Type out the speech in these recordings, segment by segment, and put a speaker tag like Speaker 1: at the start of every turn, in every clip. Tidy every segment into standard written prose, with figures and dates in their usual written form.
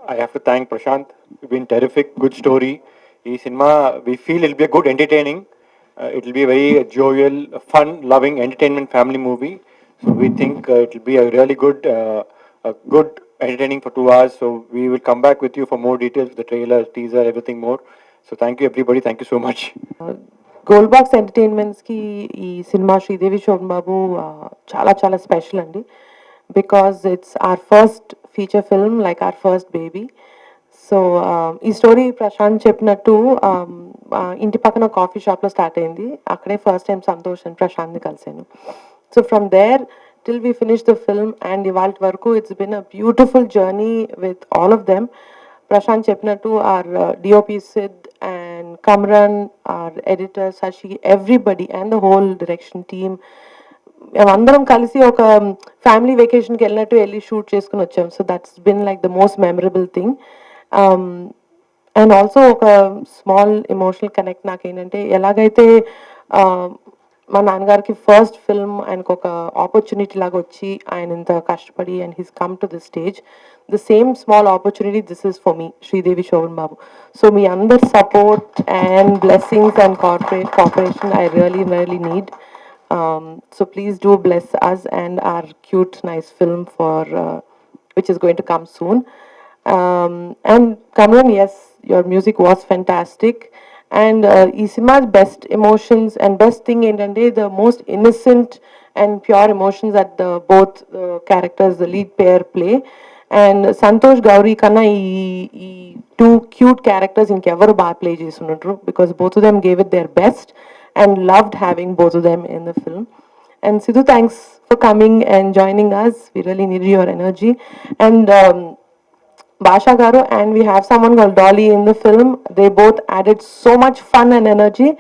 Speaker 1: I have to thank Prashant. It's been terrific, good story. ఈ cinema we feel it'll be a good entertaining. It'll be a very jovial, fun, loving entertainment family movie. So we think it'll be a really good entertaining for 2 hours. So we will come back with you for more details, the trailer, teaser, everything more. So thank you everybody. Thank you so much.
Speaker 2: Gold box ఎంటర్టైన్మెంట్స్కి ఈ cinema Sridevi Shoban Babu చాలా చాలా special అండి. Because it's our first feature film, like our first baby. So ఈ story Prashanth చెప్పినట్టు ఇంటి పక్కన coffee షాప్లో స్టార్ట్ అయింది. అక్కడే ఫస్ట్ టైం సంతోష్ అండ్ ప్రశాంత్ని కలిసాను. So from there till we finish the film and ఇవాళ వరకు it's been a beautiful journey with all of them. Prashant చెప్పినట్టు our DOP Sid and Kamran, our editor Sashi, everybody and the whole direction team, మేమందరం కలిసి ఒక family వెకేషన్కి వెళ్ళినట్టు వెళ్ళి shoot చేసుకుని వచ్చాం. So that's been like the most memorable thing. And also ఒక small emotional connect నాకేంటంటే, ఎలాగైతే మా నాన్నగారికి ఫస్ట్ ఫిల్మ్ ఆయనకు ఒక ఆపర్చునిటీ లాగా వచ్చి ఆయన ఇంత కష్టపడి and he's come to this stage, the same small opportunity this is for me, Sridevi Shoban Babu. So మీ అందరి support and blessings and cooperation I really need. So please do bless us and our cute, nice film for which is going to come soon. And Kamran, yes, your music was fantastic. And ఈ సినిమా's best emotions and best thing ఏంటంటే, the most innocent and pure emotions that the both characters, the lead pair play. And Santosh Gauri కన్నా ఈ too cute characters ఇంకెవరు బాగా play చేస్తున్నట్టు, because both of them gave it their best and loved having both of them in the film. And Sidhu, thanks for coming and joining us. We really needed your energy. And Basha Garu, and we have someone called Dolly in the film. They both added so much fun and energy.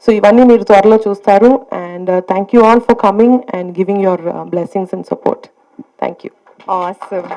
Speaker 2: So ivanni meer tvarlo chustaru. And thank you all for coming and giving your blessings and support. Thank you.
Speaker 3: Awesome.